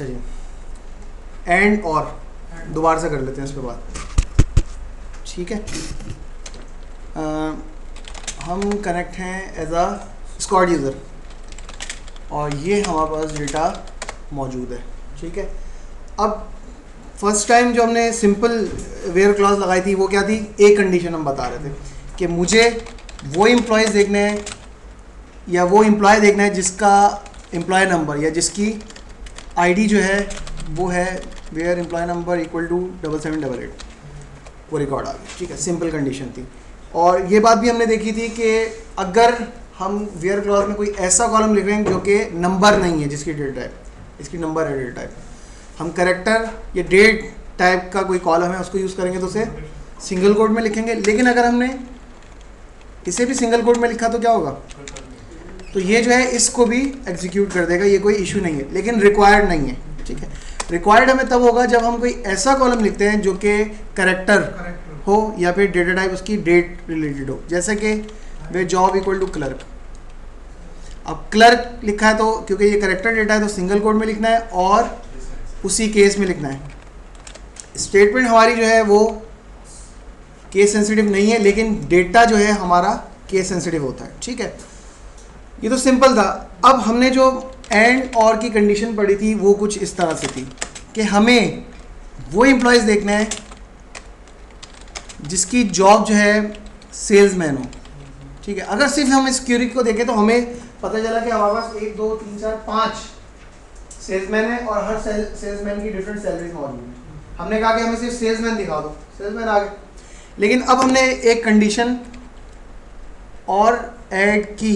चलिए एंड और दोबारा से कर लेते हैं इस पे बात, ठीक है। हम कनेक्ट हैं एज अ स्क्वाड यूज़र और ये हमारे पास डेटा मौजूद है, ठीक है। अब फर्स्ट टाइम जो हमने सिंपल वेयर क्लॉज लगाई थी वो क्या थी, एक कंडीशन हम बता रहे थे कि मुझे वो एम्प्लॉयज़ देखने हैं या वो एम्प्लॉय देखना है जिसका एम्प्लॉय नंबर या जिसकी आईडी जो है वो है where employee number equal to 7788, वो रिकॉर्ड आ गया, ठीक है। सिंपल कंडीशन थी। और ये बात भी हमने देखी थी कि अगर हम वेयर क्लॉज में कोई ऐसा कॉलम लिख रहे हैं जो कि नंबर नहीं है जिसकी डेट टाइप, इसकी नंबर है डेट टाइप, हम कैरेक्टर या डेट टाइप का कोई कॉलम है उसको यूज़ करेंगे तो उसे सिंगल कोड में लिखेंगे। लेकिन अगर हमने इसे भी सिंगल कोड में लिखा तो क्या होगा, तो ये जो है इसको भी एग्जीक्यूट कर देगा, ये कोई इशू नहीं है, लेकिन रिक्वायर्ड नहीं है, ठीक है। रिक्वायर्ड हमें तब होगा जब हम कोई ऐसा कॉलम लिखते हैं जो कि कैरेक्टर हो या फिर डेटा टाइप उसकी डेट रिलेटेड हो, जैसे कि वे जॉब इक्वल टू क्लर्क। अब क्लर्क लिखा है तो क्योंकि ये कैरेक्टर डेटा है तो सिंगल कोड में लिखना है और उसी केस में लिखना है। स्टेटमेंट हमारी जो है वो केस सेंसिटिव नहीं है, लेकिन डेटा जो है हमारा केस सेंसिटिव होता है, ठीक है। ये तो सिंपल था। अब हमने जो एंड और की कंडीशन पढ़ी थी वो कुछ इस तरह से थी कि हमें वो एम्प्लॉयज़ देखना है जिसकी जॉब जो है सेल्समैन हो, ठीक है। अगर सिर्फ हम इस क्वेरी को देखें तो हमें पता चला कि हमारे पास 1 2 3 4 5 सेल्समैन है और हर सेल्समैन की डिफरेंट सैलरीज मौजूद है। हमने कहा कि हमें सिर्फ सेल्समैन दिखा दो, सेल्समैन आ गए। लेकिन अब हमने एक कंडीशन और ऐड की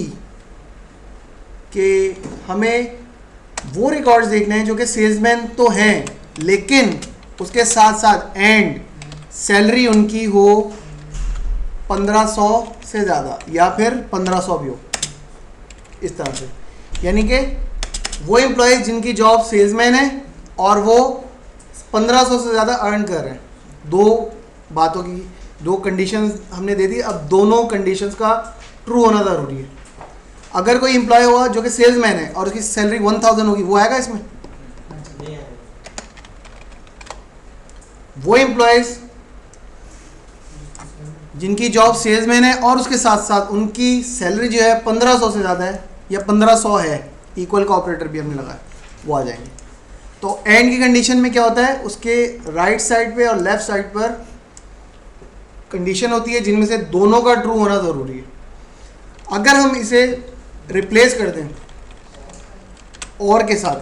कि हमें वो रिकॉर्ड्स देखने हैं जो कि सेल्समैन तो हैं लेकिन उसके साथ साथ एंड सैलरी उनकी हो 1500 से ज़्यादा या फिर 1500 भी हो, इस तरह से। यानी कि वो एम्प्लॉय जिनकी जॉब सेल्समैन है और वो 1500 से ज़्यादा अर्न कर रहे हैं। दो बातों की दो कंडीशंस हमने दे दी। अब दोनों कंडीशंस का ट्रू होना ज़रूरी है। अगर कोई एम्प्लॉय हुआ जो कि सेल्समैन है और उसकी सैलरी 1000 होगी, वो आएगा इसमें? वो एम्प्लॉयज़ जिनकी जॉब सेल्समैन है और उसके साथ साथ उनकी सैलरी जो है 1500 से ज़्यादा है या 1500 है, इक्वल का ऑपरेटर भी हमने लगाया, वो आ जाएंगे। तो एंड की कंडीशन में क्या होता है, उसके राइट साइड पे और लेफ्ट साइड पर कंडीशन होती है जिनमें से दोनों का ट्रू होना ज़रूरी है। अगर हम इसे रिप्लेस कर दें और के साथ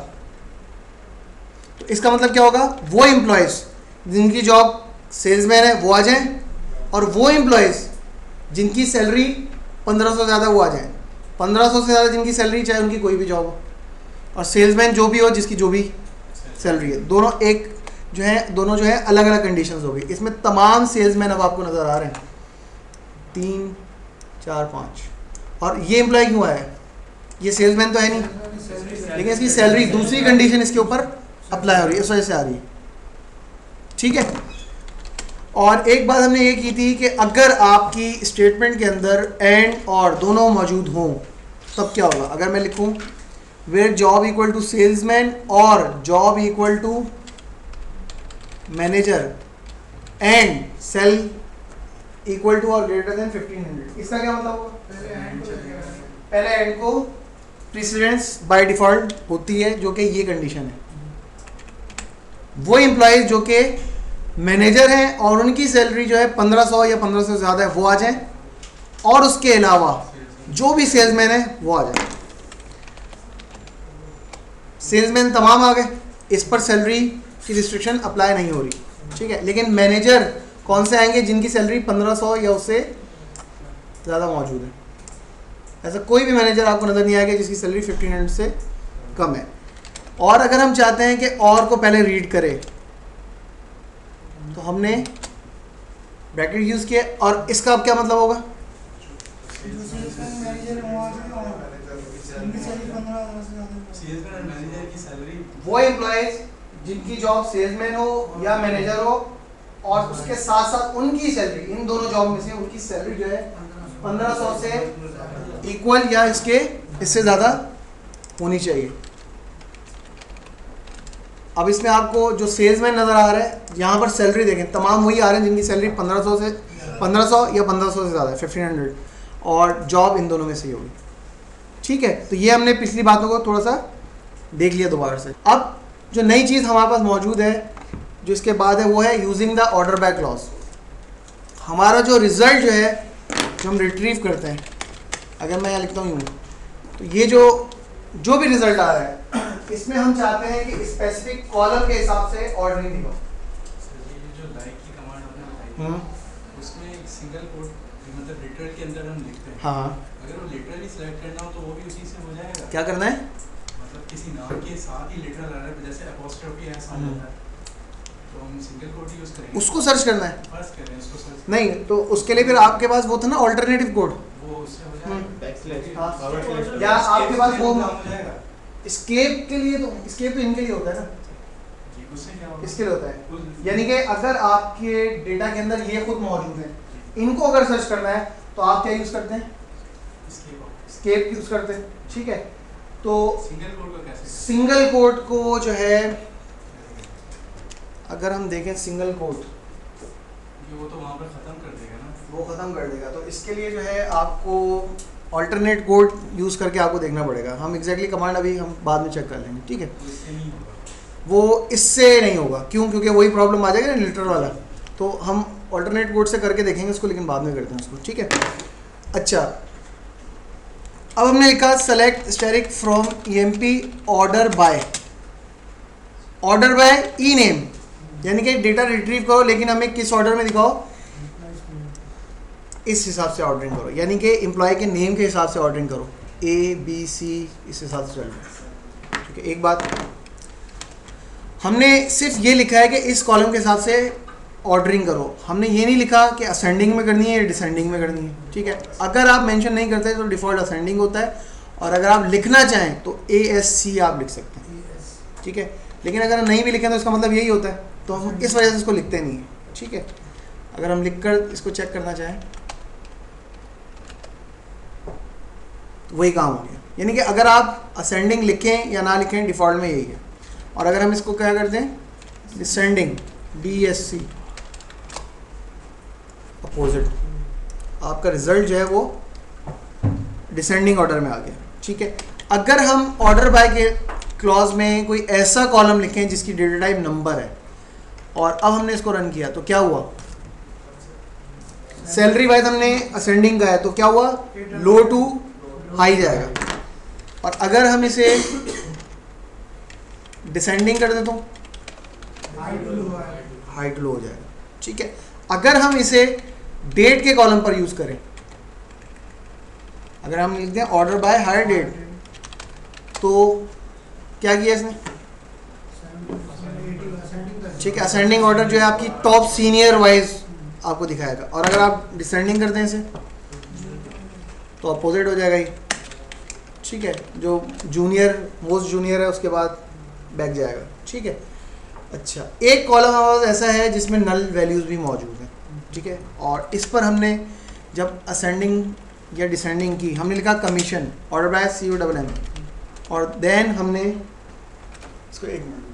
तो इसका मतलब क्या होगा, वो एम्प्लॉयज़ जिनकी जॉब सेल्समैन है वो आ जाएं और वो एम्प्लॉयज़ जिनकी सैलरी 1500 से ज़्यादा वो आ जाएं। 1500 से ज़्यादा जिनकी सैलरी चाहे उनकी कोई भी जॉब हो और सेल्समैन जो भी हो जिसकी जो भी सैलरी है, दोनों जो है अलग अलग कंडीशंस हो गई। इसमें तमाम सेल्समैन अब आपको नज़र आ रहे हैं 3 4 5। और ये एम्प्लॉय क्यों आया है, ये सेल्समैन तो है नहीं, लेकिन इसकी सैलरी दूसरी कंडीशन इसके ऊपर अप्लाई हो रही है, इस वजह से आ रही है, ठीक है। और एक बात हमने ये की थी कि अगर आपकी स्टेटमेंट के अंदर एंड और दोनों मौजूद हों तब क्या होगा। अगर मैं लिखूं where job equal to salesman और job equal to manager and sale equal to और ग्रेटर देन 1500, इसका क्या मतलब होगा, पहले एंड को प्रीसिडेंस बाय डिफॉल्ट होती है जो कि ये कंडीशन है। वो एम्प्लॉयज जो कि मैनेजर हैं और उनकी सैलरी जो है 1500 या 1500 से ज़्यादा है वो आ जाए, और उसके अलावा जो भी सेल्समैन है वो आ जाए। सेल्समैन तमाम आ गए, इस पर सैलरी की रिस्ट्रिक्शन अप्लाई नहीं हो रही, ठीक है। लेकिन मैनेजर कौन से आएंगे, जिनकी सैलरी 1500 या उससे ज़्यादा मौजूद है। ऐसा कोई भी मैनेजर आपको नज़र नहीं आएगा जिसकी सैलरी 1500 से कम है। और अगर हम चाहते हैं कि और को पहले रीड करें तो हमने ब्रैकेट यूज़ किया, और इसका अब क्या मतलब होगा, वो एम्प्लॉयज जिनकी जॉब सेल्समैन हो या मैनेजर हो और उसके साथ साथ उनकी सैलरी, इन दोनों जॉब में से उनकी सैलरी जो है 1500 से इक्वल या इससे ज़्यादा होनी चाहिए। अब इसमें आपको जो सेल्समैन नज़र आ रहा है, यहाँ पर सैलरी देखें, तमाम वही आ रहे हैं जिनकी सैलरी 1500 या 1500 से ज़्यादा है, 1500, और जॉब इन दोनों में से ही होगी। ठीक है, तो ये हमने पिछली बातों को थोड़ा सा देख लिया दोबारा से। अब जो नई चीज़ हमारे पास मौजूद है जो इसके बाद है, वो है using the order by clause. हमारा जो रिज़ल्ट जो है, जो हम रिट्रीव करते हैं, अगर मैं यहाँ लिखता हूँ यूँ, तो ये जो भी रिज़ल्ट आ रहा है, इसमें हम चाहते हैं कि स्पेसिफिक कॉलम के हिसाब से ऑर्डरिंग दिखाओ। जो लाइक की कमांड आपने बताई, उसमें एक सिंगल कोड मतलब लिटरल के अंदर हम लिखते हैं। हाँ, अगर वो लिटरली सिलेक्ट करना हो तो वो भी उसी से हो जाएगा। क्या करना है? मतलब किसी नाम के साथ ही लिटरल आ रहा है, जैसे अपोस्ट्रोफी है सामने आता है, तो हम सिंगल कोड यूज करेंगे। उसको सर्च करना है? फर्स्ट करें उसको सर्च। नहीं, तो उसके लिए फिर आपके पास वो था ना ऑल्टरनेटिव कोड, वो उससे हो जाएगा। बैकस्लैश हाँ, या आपके पास वो हो जाएगा। स्केप के लिए, तो स्केप तो इनके लिए होता है ना, जी, उससे क्या होगा? इसके लिए होता है। यानी कि अगर आपके डेटा के अंदर ये खुद मौजूद है, इनको अगर सर्च करना है तो आप क्या यूज करते हैं? स्केप यूज करते हैं। ठीक है, तो सिंगल कोड को कैसे? सिंगल कोड को जो है, अगर हम देखें सिंगल कोड, वो तो वहाँ पर ख़त्म कर देगा ना, वो ख़त्म कर देगा। तो इसके लिए जो है आपको ऑल्टरनेट कोड यूज़ करके आपको देखना पड़ेगा। हम एग्जैक्टली कमांड अभी हम बाद में चेक कर लेंगे। ठीक है, तो इससे नहीं होगा, वो इससे नहीं होगा। क्यों? क्योंकि वही प्रॉब्लम आ जाएगा ना लिटर वाला। तो हम ऑल्टरनेट कोड से करके देखेंगे उसको, लेकिन बाद में करते हैं उसको। ठीक है, अच्छा, अब हमने लिखा select steric from EMP order bye E name, यानी कि डेटा रिट्रीव करो, लेकिन हमें किस ऑर्डर में दिखाओ, इस हिसाब से ऑर्डरिंग करो, यानी कि एम्प्लॉय के नेम के हिसाब से ऑर्डरिंग करो, ABC, इस हिसाब से चलना। ठीक है, एक बात हमने सिर्फ ये लिखा है कि इस कॉलम के हिसाब से ऑर्डरिंग करो, हमने ये नहीं लिखा कि असेंडिंग में करनी है या डिसेंडिंग में करनी है। ठीक है, अगर आप मेंशन नहीं करते तो डिफ़ॉल्ट असेंडिंग होता है, और अगर आप लिखना चाहें तो ASC आप लिख सकते हैं। ठीक है, लेकिन अगर नहीं भी लिखें तो इसका मतलब यही होता है, तो हम इस वजह से इसको लिखते नहीं हैं। ठीक है, अगर हम लिख कर इसको चेक करना चाहें तो वही काम हो गया, यानी कि अगर आप असेंडिंग लिखें या ना लिखें डिफ़ॉल्ट में यही है। और अगर हम इसको क्या करते हैं, डिसेंडिंग, DSC, अपोजिट, आपका रिजल्ट जो है वो डिसेंडिंग ऑर्डर में आ गया। ठीक है, अगर हम ऑर्डर बाय के क्लॉज में कोई ऐसा कॉलम लिखें जिसकी डेटा टाइप नंबर है, और अब हमने इसको रन किया तो क्या हुआ, सैलरी वाइज हमने असेंडिंग का है तो क्या हुआ, लो टू हाई जाएगा। और अगर हम इसे डिसेंडिंग कर दें तो हाई टू लो हो जाएगा। ठीक है, अगर हम इसे डेट के कॉलम पर यूज करें, अगर हम लिख दें ऑर्डर बाय हायर डेट, तो क्या किया इसने, ठीक है, असेंडिंग ऑर्डर जो है आपकी टॉप सीनियर वाइज आपको दिखाएगा। और अगर आप डिसेंडिंग करते हैं इसे तो अपोजिट हो जाएगा ही। ठीक है, जो जूनियर मोस्ट जूनियर है उसके बाद बैक जाएगा। ठीक है, अच्छा, एक कॉलम हमारे पास ऐसा है जिसमें नल वैल्यूज़ भी मौजूद हैं। ठीक है, और इस पर हमने जब असेंडिंग या डिसेंडिंग की, हमने लिखा कमीशन ऑर्डर बाय COMM, और देन हमने इसको एक मिनट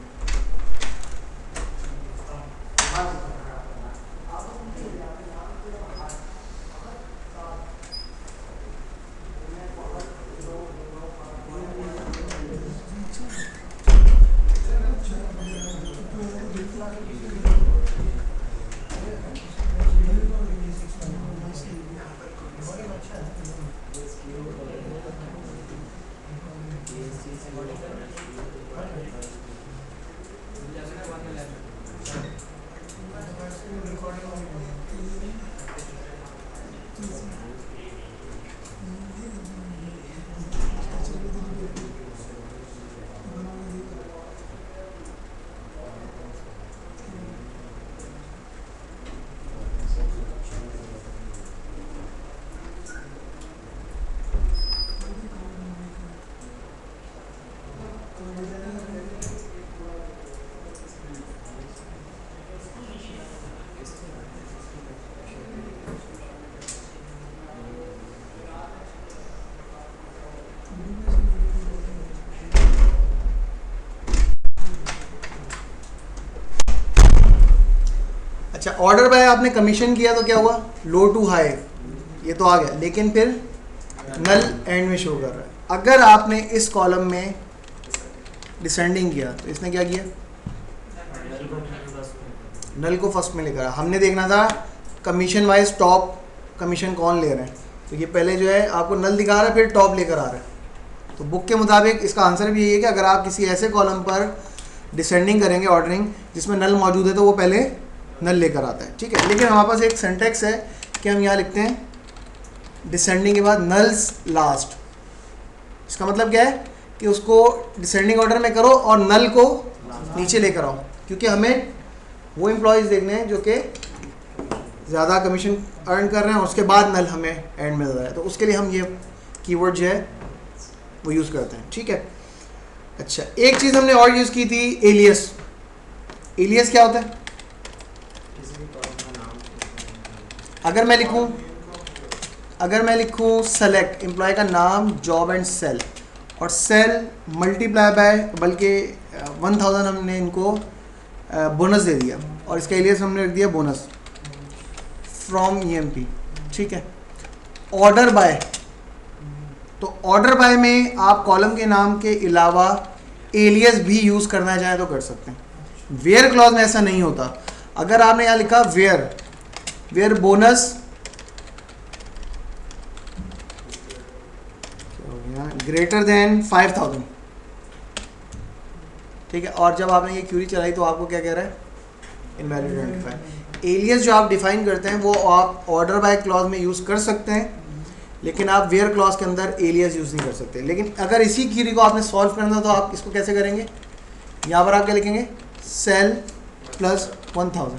अच्छा, ऑर्डर बाय आपने कमीशन किया तो क्या हुआ, लो टू हाई ये तो आ गया, लेकिन फिर नल एंड में शो कर रहा है। अगर आपने इस कॉलम में डिसेंडिंग किया तो इसने क्या किया, नल को फर्स्ट में लेकर आया। हमने देखना था कमीशन वाइज टॉप कमीशन कौन ले रहे हैं, तो ये पहले जो है आपको नल दिखा रहा है फिर टॉप लेकर आ रहा है। तो बुक के मुताबिक इसका आंसर भी यही है कि अगर आप किसी ऐसे कॉलम पर डिसेंडिंग करेंगे ऑर्डरिंग जिसमें नल मौजूद है तो वो पहले नल लेकर आता है, ठीक है। लेकिन हमारे पास एक सेंटेक्स है कि हम यहाँ लिखते हैं डिसेंडिंग के बाद नल्स लास्ट। इसका मतलब क्या है कि उसको डिसेंडिंग ऑर्डर में करो और नल को नीचे लेकर आओ, क्योंकि हमें वो एम्प्लॉयज़ देखने हैं जो कि ज़्यादा कमीशन अर्न कर रहे हैं और उसके बाद नल हमें एंड में ज़्यादा है, तो उसके लिए हम ये कीवर्ड जो है वो यूज़ करते हैं, ठीक है। अच्छा, एक चीज़ हमने और यूज़ की थी, एलियस। एलियस क्या होता है, अगर मैं लिखूं सेलेक्ट एम्प्लॉय का नाम जॉब एंड सेल, और सेल मल्टीप्लाई बाय, बल्कि 1000 हमने इनको बोनस दे दिया और इसका एलियस हमने रख दिया बोनस फ्रॉम ईएमपी, ठीक है। ऑर्डर बाय, तो ऑर्डर बाय में आप कॉलम के नाम के अलावा एलियस भी यूज़ करना चाहें तो कर सकते हैं। वेयर क्लॉज में ऐसा नहीं होता। अगर आपने यहाँ लिखा वेयर बोनस ग्रेटर देन 5000, ठीक है, और जब आपने ये क्यूरी चलाई तो आपको क्या कह रहा है, इनवैलिड आइडेंटिफाई। एलियस जो आप डिफाइन करते हैं वो आप ऑर्डर बाय क्लॉज में यूज़ कर सकते हैं, लेकिन आप वेयर क्लॉज के अंदर एलियस यूज़ नहीं कर सकते। लेकिन अगर इसी क्यूरी को आपने सॉल्व करना तो आप इसको कैसे करेंगे, यहाँ पर आप क्या लिखेंगे, सेल प्लस 1000,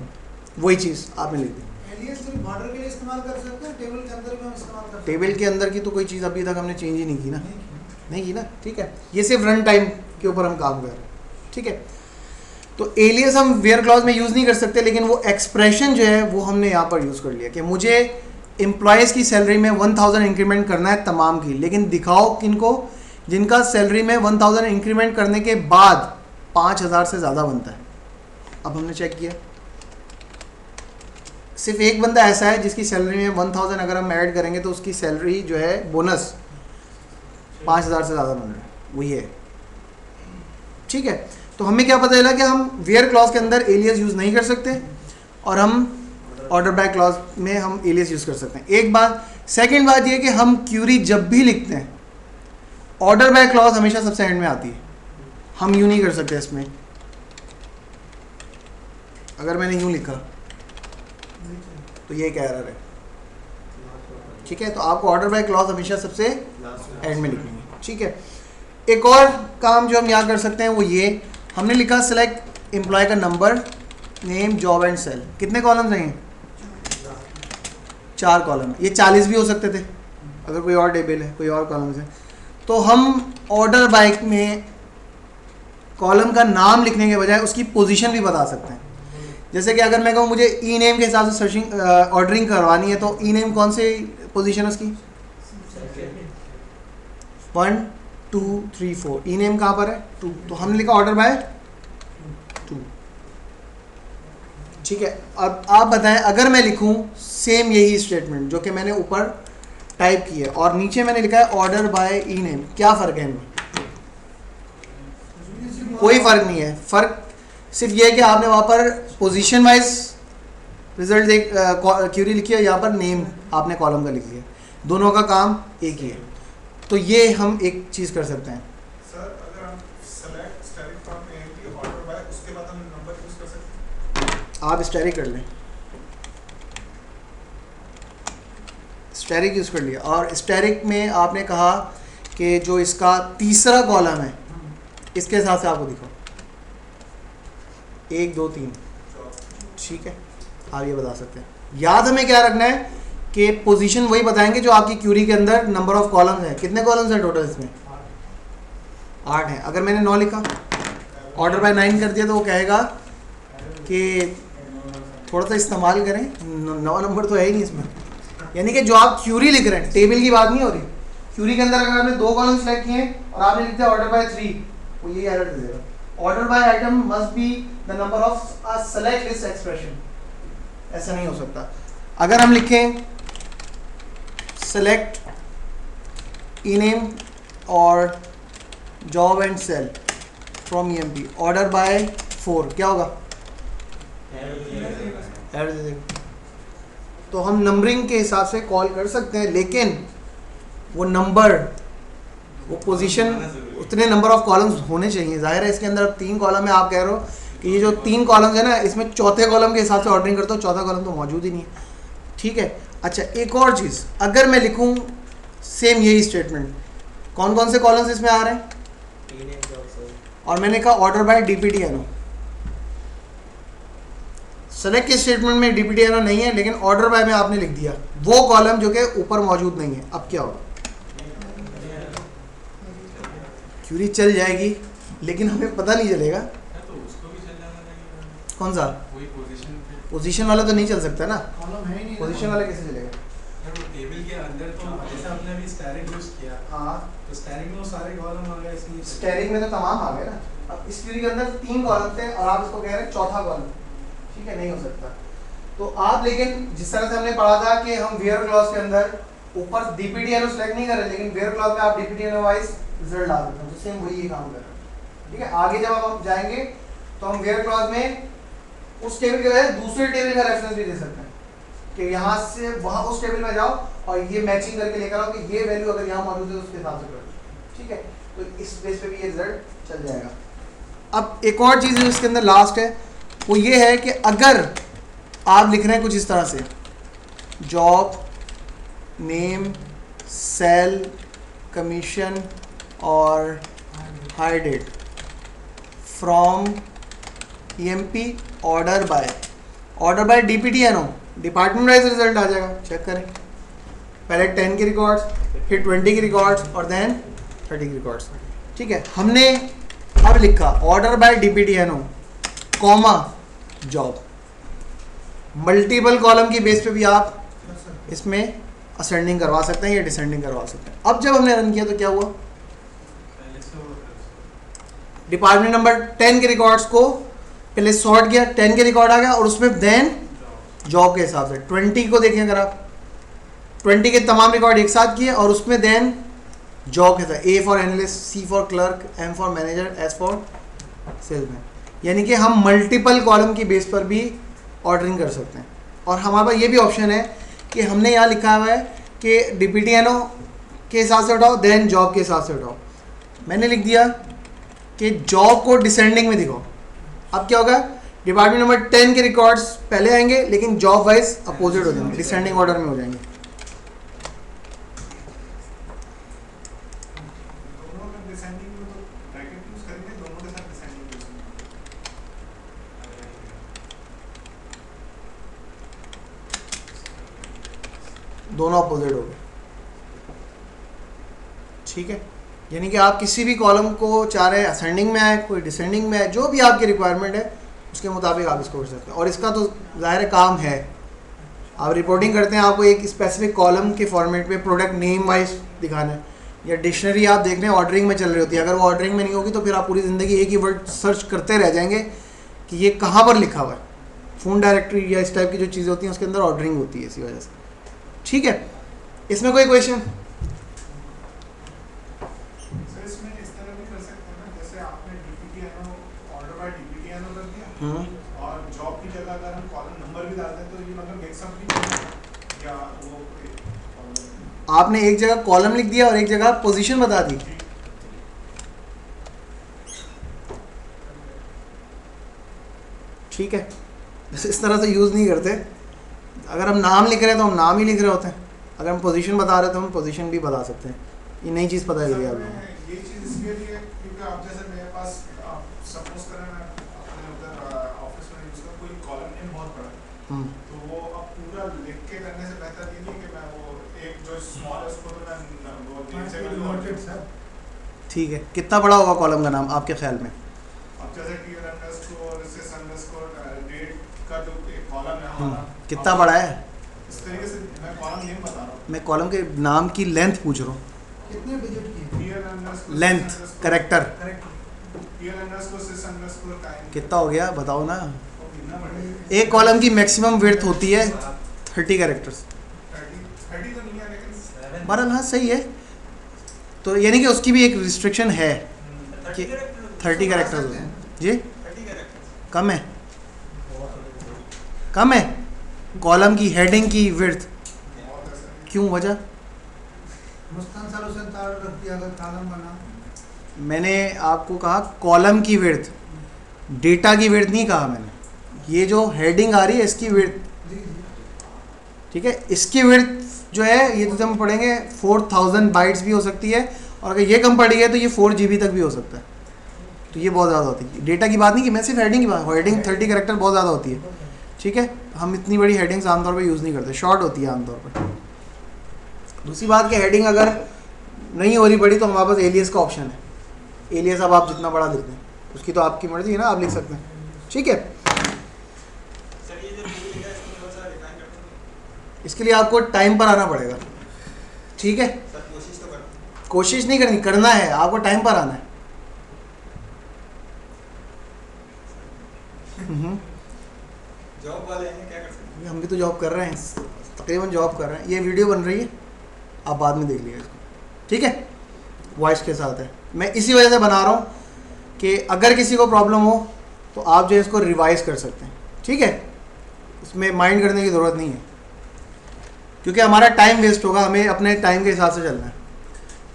वही चीज़ आपने लिख दी। एलियस सिर्फ बॉर्डर के लिए इस्तेमाल कर सकते हैं, टेबल के अंदर भी हम इस्तेमाल कर सकते हैं। टेबल के अंदर की तो कोई चीज़ अभी तक हमने चेंज ही नहीं की ना, नहीं की ना, ठीक है। ये सिर्फ रन टाइम के ऊपर हम काम कर रहे हैं, ठीक है। तो एलियस हम वेयर क्लॉज में यूज़ नहीं कर सकते, लेकिन वो एक्सप्रेशन जो है वो हमने यहाँ पर यूज़ कर लिया कि मुझे एम्प्लॉयज़ की सैलरी में 1000 इंक्रीमेंट करना है तमाम की, लेकिन दिखाओ किनको, जिनका सैलरी में 1000 इंक्रीमेंट करने के बाद 5000 से ज़्यादा बनता है। अब हमने चेक किया, सिर्फ एक बंदा ऐसा है जिसकी सैलरी में 1000 अगर हम ऐड करेंगे तो उसकी सैलरी जो है बोनस 5000 से ज़्यादा बन रहा है, वही है, ठीक है। तो हमें क्या पता चला कि हम वेयर क्लॉज के अंदर एलियस यूज़ नहीं कर सकते और हम ऑर्डर बाय क्लॉज में हम एलियस यूज़ कर सकते हैं, एक बात। सेकंड बात ये कि हम क्यूरी जब भी लिखते हैं ऑर्डर बाय क्लॉज हमेशा सबसे एंड में आती है, हम यूँ नहीं कर सकते इसमें। अगर मैंने यूँ लिखा तो ये एक एरर है, ठीक है। तो आपको ऑर्डर बाय क्लॉज हमेशा सबसे एंड में लिखनी है, ठीक है। एक और काम जो हम यहाँ कर सकते हैं वो ये, हमने लिखा सेलेक्ट एम्प्लॉय का number, name, job and sal. कितने कॉलम हैं, 4 कॉलम। ये 40 भी हो सकते थे अगर कोई और टेबल है, कोई और कॉलम है। तो हम ऑर्डर बाय में कॉलम का नाम लिखने के बजाय उसकी पोजीशन भी बता सकते हैं। जैसे कि अगर मैं कहूँ मुझे ई नेम के हिसाब से सर्चिंग ऑर्डरिंग करवानी है, तो ई नेम कौन से पोजीशन है उसकी, 1 2 3 4, ई नेम कहाँ पर है 2, तो हमने लिखा ऑर्डर बाय 2, ठीक है। अब आप बताएं अगर मैं लिखूं सेम यही स्टेटमेंट जो कि मैंने ऊपर टाइप की है और नीचे मैंने लिखा है ऑर्डर बाय ई नेम, क्या फ़र्क है इनमें, कोई फ़र्क नहीं है। फ़र्क सिर्फ ये है कि आपने वहाँ पर पोजीशन वाइज रिजल्ट एक क्यूरी लिखी है, यहाँ पर नेम आपने कॉलम का लिख लिया, दोनों का काम एक ही है। तो ये हम एक चीज़ कर सकते हैं सर, अगर हम select static from AMP order by, उसके बाद हम नंबर यूज कर सकते हैं। आप स्टैटिक कर लें, स्टैटिक यूज़ कर लिया, और स्टैटिक में आपने कहा कि जो इसका तीसरा कॉलम है इसके हिसाब से आपको दिखाओ 1 2 3, ठीक है। आप ये बता सकते हैं। याद हमें क्या रखना है कि पोजीशन वही बताएंगे जो आपकी क्यूरी के अंदर नंबर ऑफ कॉलम्स है। कितने कॉलम्स हैं टोटल इसमें, 8 हैं। अगर मैंने 9 लिखा, ऑर्डर बाय 9 कर दिया, तो वो कहेगा कि थोड़ा सा इस्तेमाल करें, 9 नंबर तो है ही नहीं इसमें। यानी कि जो आप क्यूरी लिख रहे हैं, टेबल की बात नहीं हो रही, क्यूरी के अंदर अगर आपने 2 कॉलम सेलेक्ट किए और आपने लिख दिया ऑर्डर बाय 3, वो यही एरर दे देगा। Order by item must be the number of a select list expression, ऐसा नहीं हो सकता। अगर हम लिखें सेलेक्ट ई नेम और job and sal from EMP order by 4, क्या होगा? एरर दे देगा। तो हम नंबरिंग के हिसाब से कॉल कर सकते हैं, लेकिन वो नंबर, वो पोजीशन, उतने नंबर ऑफ कॉलम्स होने चाहिए। जाहिर है इसके अंदर अब 3 कॉलम है, आप कह रहे हो कि ये जो 3 कॉलम्स है ना, इसमें चौथे कॉलम के हिसाब से ऑर्डरिंग करता हूँ, चौथा कॉलम तो मौजूद ही नहीं है। ठीक है। अच्छा, एक और चीज़, अगर मैं लिखूँ सेम यही स्टेटमेंट, कौन कौन से कॉलम्स इसमें आ रहे हैं? और मैंने कहा ऑर्डर बाय DPTNO। सेलेक्ट के स्टेटमेंट में DPTNO नहीं है, लेकिन ऑर्डर बाय में आपने लिख दिया वो कॉलम जो कि ऊपर मौजूद नहीं है। अब क्या होगा? क्यूरी चल जाएगी, लेकिन हमें पता नहीं चलेगा। तो उसको भी चल जाना चाहिए। कौन सा? वही पोजीशन वाला तो नहीं चल सकता ना, कॉलम है ही नहीं, पोजीशन वाला कैसे चलेगा? वो टेबल के अंदर तो जैसे आपने अभी स्टैरिंग यूज किया, हाँ, तो स्टैरिंग में वो सारे कॉलम आ गए, इसमें स्टेरिंग में तो तमाम आ गए ना। अब इस क्यूरी के अंदर 3 कॉलम थे और आप इसको कह रहे हैं चौथा कॉलम। ठीक है, नहीं हो सकता। तो आप, लेकिन जिस तरह से हमने पढ़ा था कि हम वेयर क्लॉज के अंदर ऊपर DPTNO सेलेक्ट नहीं कर रहे, लेकिन वेयर क्लॉज में आप DPTNO वाइज रिजल्ट डाल देते हैं, तो सेम वही काम कर रहे हैं। ठीक है। आगे जब हम जाएंगे तो हम वेयर क्लॉज में उस टेबल के बजाय दूसरे टेबल का रेफरेंस भी दे सकते हैं कि यहाँ से वहाँ उस टेबल में जाओ और ये मैचिंग करके लेकर आओ कि ये वैल्यू अगर यहाँ मौजूद है तो उसके हिसाब से करो। ठीक है। तो इस बेस पे भी ये रिजल्ट चल जाएगा। अब एक और चीज़ इसके अंदर लास्ट है, वो ये है कि अगर आप लिख रहे हैं कुछ इस तरह से, जॉब नेम सेल कमीशन और hire date from EMP order by DPTNO, department wise result आ जाएगा। चेक करें, पहले 10 के रिकॉर्ड्स, फिर 20 के रिकॉर्ड्स और देन 30 के रिकॉर्ड्स। ठीक है। हमने अब लिखा order by DPTNO comma job. Multiple column की बेस पे भी आप इसमें असेंडिंग करवा सकते हैं या डिसेंडिंग करवा सकते हैं। अब जब हमने रन किया तो क्या हुआ? पहले से वो डिपार्टमेंट नंबर 10 के रिकॉर्ड्स को पहले सॉर्ट किया, 10 के रिकॉर्ड आ गया और उसमें देन जॉब के हिसाब से 20 को देखें, अगर आप 20 के तमाम रिकॉर्ड एक साथ किए और उसमें देन जॉब के साथ A for analyst, C for clerk, M for manager, S for salesman. यानी कि हम मल्टीपल कॉलम की बेस पर भी ऑर्डरिंग कर सकते हैं। और हमारे पास ये भी ऑप्शन है कि हमने यहाँ लिखा हुआ है कि DPTNO के हिसाब से उठाओ, देन जॉब के हिसाब से उठाओ। मैंने लिख दिया कि जॉब को डिसेंडिंग में दिखाओ। अब क्या होगा? डिपार्टमेंट नंबर 10 के रिकॉर्ड्स पहले आएंगे, लेकिन जॉब वाइज अपोजिट हो जाएंगे, डिसेंडिंग ऑर्डर में हो जाएंगे। दोनों में डिसेंडिंग में तो ब्रैकेट यूज करेंगे, दोनों के साथ डिसेंडिंग यूज करेंगे। दोनों अपोजिट हो गए। ठीक है। यानी कि आप किसी भी कॉलम को चाह रहे हैं असेंडिंग में आए, कोई डिसेंडिंग में आए, जो भी आपकी रिक्वायरमेंट है उसके मुताबिक आप इसको कर सकते हैं। और इसका तो ज़ाहिर काम है, आप रिपोर्टिंग करते हैं, आपको एक स्पेसिफिक कॉलम के फॉर्मेट में प्रोडक्ट नेम वाइज दिखाना है, या डिक्शनरी आप देख रहे हैं ऑर्डरिंग में चल रही होती है, अगर वो ऑर्डरिंग में नहीं होगी तो फिर आप पूरी ज़िंदगी एक ही वर्ड सर्च करते रह जाएंगे कि ये कहाँ पर लिखा हुआ है। फ़ोन डायरेक्टरी या इस टाइप की जो चीज़ें होती हैं उसके अंदर ऑर्डरिंग होती है इसी वजह से। ठीक है। इसमें कोई क्वेश्चन? सर इसमें इस तरह भी कर सकते हैं ना, जैसे आपने DPTNO ऑर्डर बाय DPTNO कर दिया और जॉब की जगह अगर हम कॉलम नंबर भी डाल दें तो ये मतलब मिक्सअप भी नहीं होगा, या वो आपने एक जगह कॉलम लिख दिया और एक जगह पोजीशन बता दी। ठीक है। इस तरह से यूज़ नहीं करते। अगर हम नाम लिख रहे हैं तो हम नाम ही लिख रहे होते हैं, अगर हम पोजीशन बता रहे हैं तो हम पोजीशन भी बता सकते हैं। ये नई चीज़ पता चली आपको। ये चीज़ इसलिए भी है क्योंकि आप जैसे मेरे पास सपोज करें मैं अपने उधर ऑफिस में यूज़ करूँ, कोई कॉलम नेम बहुत बड़ा तो वो अब पूरा लिख के करने से बेहतर ये नहीं कि मैं वो एक जो स्मॉल है उसको तो मैं वो नेम से नोटेड सर। ठीक है। कितना बड़ा होगा कॉलम का नाम आपके ख्याल में? अब जैसे tier underscore sys underscore date का जो एक कॉलम है हमारा, कितना बड़ा है? इस तरीके से मैं कॉलम नेम बता रहा हूँ। मैं कॉलम के नाम की लेंथ पूछ रहा हूँ। कितने डिजिट की? Tier underscore length character tier underscore sys underscore kind कितना हो गया बताओ ना। एक कॉलम की मैक्सिमम विड्थ होती है 30 कैरेक्टर्स। 30 तो नहीं है लेकिन बहरहाल हाँ सही है, तो यानी कि उसकी भी एक रिस्ट्रिक्शन है कि 30 कैरेक्टर्स होते हैं जी। 30 कैरेक्टर्स कम है, कम है कॉलम की हेडिंग की विड्थ, बहुत ऐसा क्यों वजह? अगर कॉलम बना मैंने आपको कहा कॉलम की विड्थ, डेटा की विड्थ नहीं कहा मैंने। ये जो हेडिंग आ रही है इसकी विड्थ, ठीक है, इसकी विड्थ जो है ये तो हम पढ़ेंगे 4000 बाइट्स भी हो सकती है, और अगर ये कम पड़ी है तो ये 4 GB तक भी हो सकता है, तो ये बहुत ज़्यादा होती है। डेटा की बात नहीं कि मैं सिर्फ हेडिंग की बात, हेडिंग 30 कैरेक्टर बहुत ज़्यादा होती है, ठीक है। हम इतनी बड़ी हेडिंग्स आमतौर पर यूज़ नहीं करते, शॉर्ट होती है आमतौर पर। दूसरी बात कि हेडिंग अगर नहीं हो रही बड़ी तो हमारे पास एलियस का ऑप्शन है। एलियस अब आप जितना बड़ा लिख दें, उसकी तो आपकी मर्जी है ना, आप लिख सकते हैं, ठीक है। सर ये जो टूल है इसको थोड़ा सा डिफाइन कर दो। इसके लिए आपको टाइम पर आना पड़ेगा, ठीक है। सर कोशिश तो करो। कोशिश नहीं करनी, करना है आपको, टाइम पर आना है। जॉब वाले हैं क्या कर सकते हम भी तो जॉब कर रहे हैं, तकरीबन जॉब कर रहे हैं। ये वीडियो बन रही है, आप बाद में देख लीजिएगा इसको, ठीक है, वॉइस के साथ है। मैं इसी वजह से बना रहा हूँ कि अगर किसी को प्रॉब्लम हो तो आप जो है इसको रिवाइज कर सकते हैं, ठीक है। इसमें माइंड करने की ज़रूरत नहीं है, क्योंकि हमारा टाइम वेस्ट होगा, हमें अपने टाइम के हिसाब से चलना है।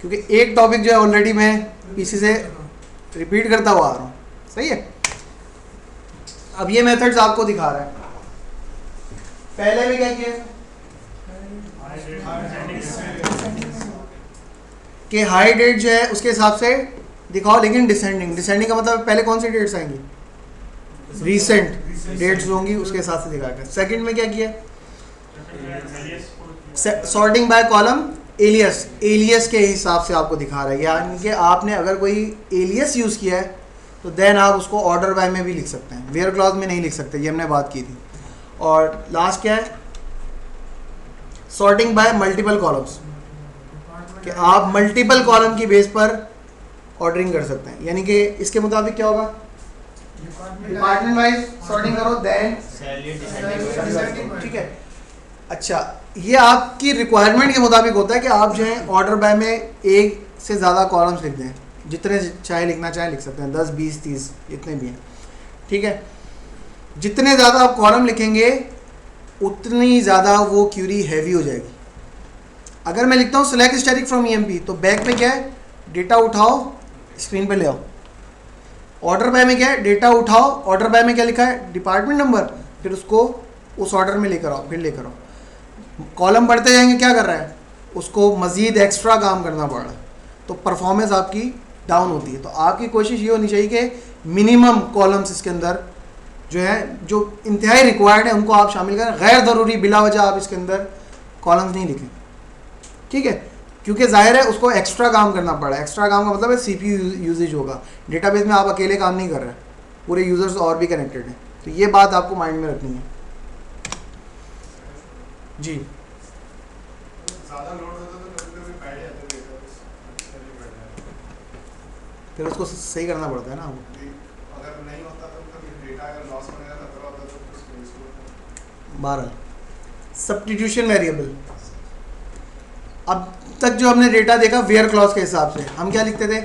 क्योंकि एक टॉपिक जो है ऑलरेडी मैं पीसी से रिपीट करता हुआ आ रहा हूँ, सही है। अब ये मेथड्स आपको दिखा रहा है, पहले भी क्या किया कि हाई डेट जो है उसके हिसाब से दिखाओ, लेकिन डिसेंडिंग। डिसेंडिंग का मतलब पहले कौन सी डेट्स आएंगी, रीसेंट डेट्स होंगी, उसके हिसाब से दिखाएगा। सेकंड में क्या किया, sorting by column alias, alias के हिसाब से आपको दिखा रहा है, यानी कि आपने अगर कोई एलियस यूज़ किया है तो देन आप उसको ऑर्डर बाय में भी लिख सकते हैं, वेयर क्लॉज में नहीं लिख सकते, ये हमने बात की थी। और लास्ट क्या है, सॉर्टिंग बाय मल्टीपल कॉलम्स, कि आप मल्टीपल कॉलम की बेस पर ऑर्डरिंग कर सकते हैं। यानी कि इसके मुताबिक क्या होगा, डिपार्टमेंट वाइज सॉर्टिंग करो, देन ठीक है। अच्छा, ये आपकी रिक्वायरमेंट के मुताबिक होता है कि आप जो है ऑर्डर बाय में एक से ज़्यादा कॉलम्स लिख दें, जितने चाहे लिखना चाहे लिख सकते हैं, 10 20 30 जितने भी हैं, ठीक है। जितने ज़्यादा आप कॉलम लिखेंगे उतनी ज़्यादा वो क्यूरी हैवी हो जाएगी। अगर मैं लिखता हूँ सेलेक्ट स्टैटिक फ्रॉम ईएमपी, तो बैक में क्या है, डेटा उठाओ स्क्रीन पे ले आओ। ऑर्डर बाय में क्या है, डेटा उठाओ, ऑर्डर बाय में क्या लिखा है, डिपार्टमेंट नंबर, फिर उसको उस ऑर्डर में लेकर आओ, फिर लेकर आओ। कॉलम बढ़ते जाएंगे, क्या कर रहा है, उसको मज़ीद एक्स्ट्रा काम करना पड़ रहा है, तो परफॉर्मेंस आपकी डाउन होती है। तो आपकी कोशिश ये होनी चाहिए कि मिनिमम कॉलम्स इसके अंदर जो है, जो इंतहाई रिक्वायर्ड है उनको आप शामिल करें। गैर ज़रूरी बिला वजह आप इसके अंदर कॉलम्स नहीं लिखें, ठीक है, क्योंकि जाहिर है उसको एक्स्ट्रा काम करना पड़ा है। एक्स्ट्रा काम का मतलब है CPU यूजेज होगा। डेटाबेस में आप अकेले काम नहीं कर रहे हैं, पूरे यूज़र्स और भी कनेक्टेड हैं, तो ये बात आपको माइंड में रखनी है जी। ज़्यादा लोड होता तो कभी-कभी बैठ जाते थे, चलिए बैठ जाते। फिर उसको सही करना पड़ता है ना। अगर नहीं होता तो कभी डेटा अगर लॉस होने का खतरा होता तो उसको इसको 12 सब्स्टिट्यूशन वेरिएबल। अब तक जो हमने डेटा देखा वेयर क्लॉज के हिसाब से, हम क्या लिखते थे,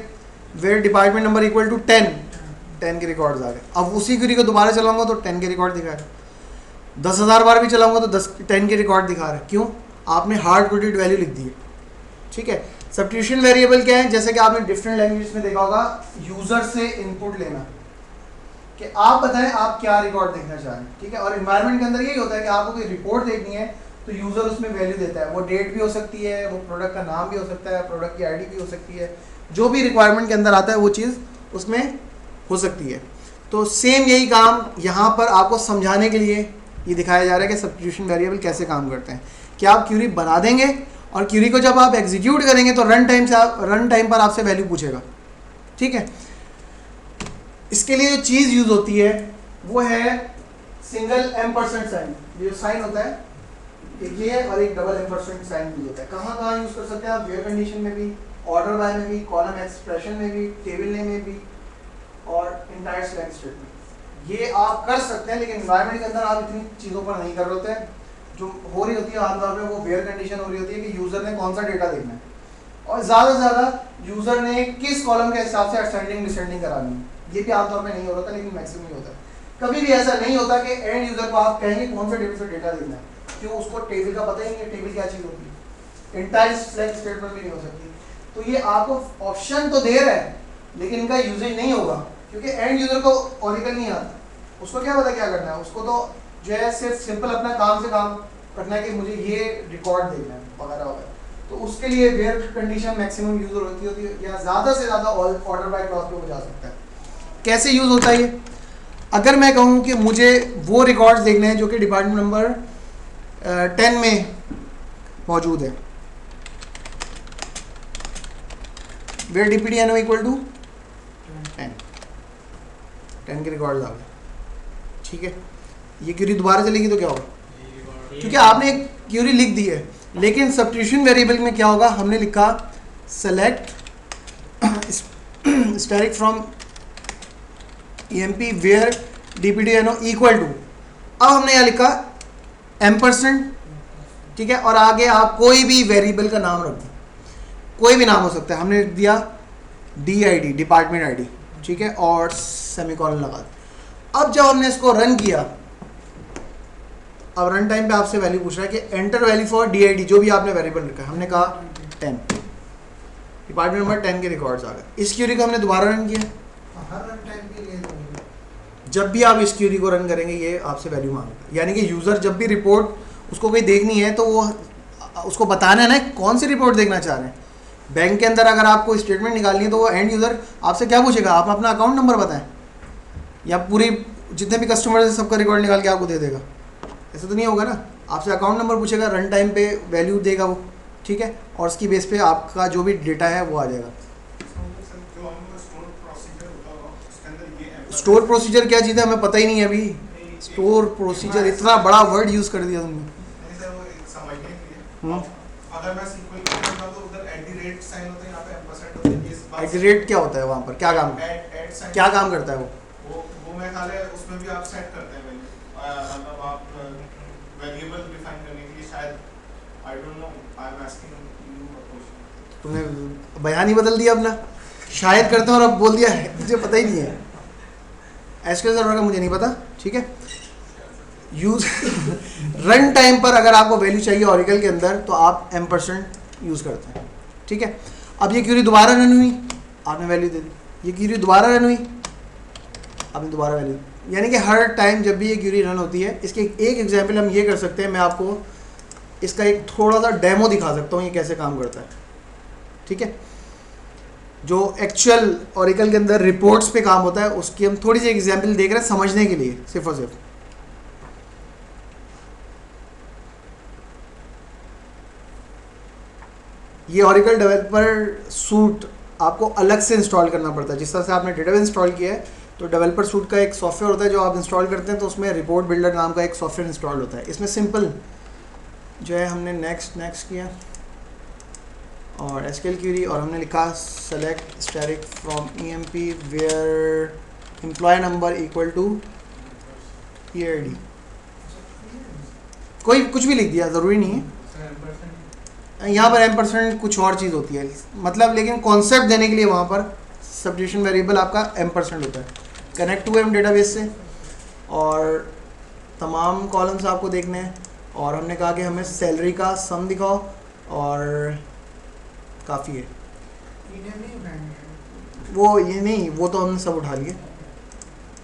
where department number equal to 10 के रिकॉर्ड्स आ गए। अब उसी क्वेरी को दोबारा चलाऊंगा तो 10 के रिकॉर्ड दिखा रहे, 10,000 बार भी चलाऊंगा तो 10 के रिकॉर्ड दिखा रहे। क्यों, आपने हार्ड कोडेड वैल्यू लिख दी है, ठीक है। सब्स्टिट्यूशन वेरिएबल क्या है, जैसे कि आपने डिफरेंट लैंग्वेज में देखा होगा, यूजर से इनपुट लेना कि आप बताएं आप क्या रिकॉर्ड देखना चाह रहे हैं, ठीक है। और इन्वायरमेंट के अंदर यही होता है कि आपको कोई रिपोर्ट देखनी है तो यूज़र उसमें वैल्यू देता है, वो डेट भी हो सकती है, वो प्रोडक्ट का नाम भी हो सकता है, प्रोडक्ट की आईडी भी हो सकती है, जो भी रिक्वायरमेंट के अंदर आता है वो चीज़ उसमें हो सकती है। तो सेम यही काम यहाँ पर आपको समझाने के लिए ये दिखाया जा रहा है कि सब्स्टिट्यूशन वेरिएबल कैसे काम करते हैं। कि आप क्यूरी बना देंगे और क्यूरी को जब आप एग्जीक्यूट करेंगे तो रन टाइम पर आपसे वैल्यू पूछेगा, ठीक है। इसके लिए जो चीज़ यूज़ होती है वो है सिंगल एम्परसेंट साइन। जो साइन होता है एक ये है और एक डबल एम्परसेंट साइन यूज होता है। कहाँ यूज़ कर सकते हैं आप, वेयर कंडीशन में भी, ऑर्डर बाय में भी, कॉलम एक्सप्रेशन में भी, टेबल नेम में भी और इंटायर सेलेक्ट स्टेटमेंट। ये आप कर सकते हैं, लेकिन इन्वायरमेंट के अंदर आप इतनी चीज़ों पर नहीं कर रहे होते हैं। जो हो रही होती है आमतौर पे वो वेयर कंडीशन हो रही होती है कि यूज़र ने कौन सा डेटा देखना है और ज़्यादा से ज़्यादा यूज़र ने किस कॉलम के हिसाब से असेंडिंग डिसेंडिंग करानी है। ये भी आमतौर पे नहीं हो रहा था, लेकिन मैक्सिमम ही होता है। कभी भी ऐसा नहीं होता कि एंड यूज़र को आप कहेंगे कौन सा टेबल से डेटा देखना है, क्यों? उसको टेबल का पता ही नहीं है, टेबल क्या चीज़ होती है। एंटायर सेलेक्ट स्टेटमेंट भी नहीं हो सकती। तो ये आपको ऑप्शन तो दे रहा है, लेकिन इनका यूजेज नहीं होगा, क्योंकि एंड यूज़र को ऑरिकल नहीं आता। उसको क्या पता क्या करना है? उसको तो जो है सिर्फ सिंपल अपना काम से काम करना है कि मुझे ये रिकॉर्ड देखना है वगैरह वगैरह। तो उसके लिए वेयर कंडीशन मैक्सिमम यूज़र होती है, या ज़्यादा से ज़्यादा ऑर्डर बाय क्लॉज पे हो जा सकता है। कैसे यूज़ होता है ये? अगर मैं कहूँ कि मुझे वो रिकॉर्ड्स देखने हैं जो कि डिपार्टमेंट नंबर 10 में मौजूद है, where DPD NO equal to 10 के रिकॉर्ड्स आ गए, ठीक है। ये क्यूरी दोबारा चलेगी तो क्या होगा? क्योंकि आपने एक क्यूरी लिख दी है, लेकिन सब्स्टिट्यूशन वेरिएबल में क्या होगा? हमने लिखा select static from EMP where DPD NO equal to, अब हमने यहाँ लिखा %, ठीक है। और आगे आप कोई भी वेरिएबल का नाम रख दो, कोई भी नाम हो सकता है। हमने दिया DID डिपार्टमेंट ID, ठीक है, और सेमीकोलन लगा दिया। अब जब हमने इसको रन किया, अब रन टाइम पे आपसे वैल्यू पूछ रहा है कि एंटर वैल्यू फॉर DID, जो भी आपने वेरिएबल रखा है। हमने कहा 10, डिपार्टमेंट नंबर 10 के रिकॉर्ड्स आ गए। इस क्यूरी को हमने दोबारा रन किया। हर रन टाइम के लिए जब भी आप इस क्यूरी को रन करेंगे ये आपसे वैल्यू मांगेगा, यानी कि यूज़र जब भी रिपोर्ट उसको कोई देखनी है तो वो उसको बताना है ना कौन सी रिपोर्ट देखना चाह रहे हैं। बैंक के अंदर अगर आपको स्टेटमेंट निकालनी है तो वो एंड यूज़र आपसे क्या पूछेगा? आप अपना अकाउंट नंबर बताएं, या पूरी जितने भी कस्टमर है सबका रिकॉर्ड निकाल के आपको दे देगा? ऐसा तो नहीं होगा ना। आपसे अकाउंट नंबर पूछेगा, रन टाइम पे वैल्यू देगा वो, ठीक है, और उसकी बेस पे आपका जो भी डेटा है वो आ जाएगा। स्टोर प्रोसीजर क्या चीज़ है हमें पता ही नहीं है अभी। स्टोर प्रोसीजर इतना बड़ा वर्ड यूज़ कर दिया तुमने। अगर मैं सीक्वल करता हूं तो उधर @ साइन होता है, यहां पे एम्परसेंड होता है। ये बात @ क्या होता है वहाँ पर? क्या काम क्या काम करता है वो मैं ख्याल है उसमें भी आप सेट करते हैं वैल्यू, मतलब आप वेरिएबल डिफाइन करने के लिए शायद, I don't know, I am asking you a question. तुमने बयान ही बदल दिया अपना, शायद करते हो और अब बोल दिया है, मुझे पता ही नहीं है। SQL सर्वर का मुझे नहीं पता, ठीक है। यूज रन टाइम पर अगर आपको वैल्यू चाहिए ऑरिकल के अंदर तो आप % यूज़ करते हैं, ठीक है। अब ये क्यूरी दोबारा रन हुई, आपने वैल्यू दे दी। ये क्यूरी दोबारा रन हुई, आपने दोबारा वैल्यू, यानी कि हर टाइम जब भी ये क्यूरी रन होती है। इसके एक एग्जांपल हम ये कर सकते हैं, मैं आपको इसका एक थोड़ा सा डेमो दिखा सकता हूँ ये कैसे काम करता है, ठीक है। जो एक्चुअल ऑरिकल के अंदर रिपोर्ट्स पे काम होता है उसकी हम थोड़ी सी एग्जांपल देख रहे हैं समझने के लिए, सिर्फ और सिर्फ। ये ऑरिकल डेवलपर सूट आपको अलग से इंस्टॉल करना पड़ता है। जिस तरह से आपने डेटाबेस इंस्टॉल किया है तो डेवलपर सूट का एक सॉफ्टवेयर होता है जो आप इंस्टॉल करते हैं, तो उसमें रिपोर्ट बिल्डर नाम का एक सॉफ्टवेयर इंस्टॉल होता है। इसमें सिंपल जो है हमने नेक्स्ट किया और SQL क्यूरी, और हमने लिखा select static from EMP where employee number equal to EID। कोई कुछ भी लिख दिया, ज़रूरी नहीं है। यहाँ पर %, कुछ और चीज़ होती है मतलब, लेकिन कॉन्सेप्ट देने के लिए वहाँ पर सब्स्टिट्यूशन वेरिएबल आपका %, होता है। कनेक्ट टू डेटाबेस से, और तमाम कॉलम्स आपको देखने हैं। और हमने कहा कि हमें सैलरी का सम दिखाओ, और काफ़ी है वो। ये नहीं, वो तो हमने सब उठा लिए,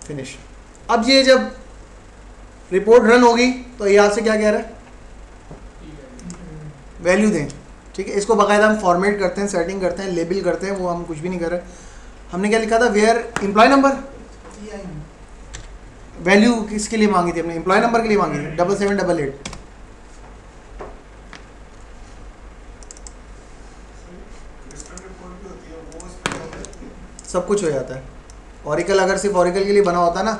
फिनिश। अब ये जब रिपोर्ट रन होगी तो ये आपसे क्या कह रहा है? वैल्यू दें, ठीक है। इसको बाकायदा हम फॉर्मेट करते हैं, सेटिंग करते हैं, लेबल करते हैं, वो हम कुछ भी नहीं कर रहे। हमने क्या लिखा था? Where employee number. वैल्यू किसके लिए मांगी थी हमने? एम्प्लॉय नंबर के लिए मांगी थी, 7788। सब कुछ हो जाता है। ऑरिकल अगर सिर्फ ऑरिकल के लिए बना होता ना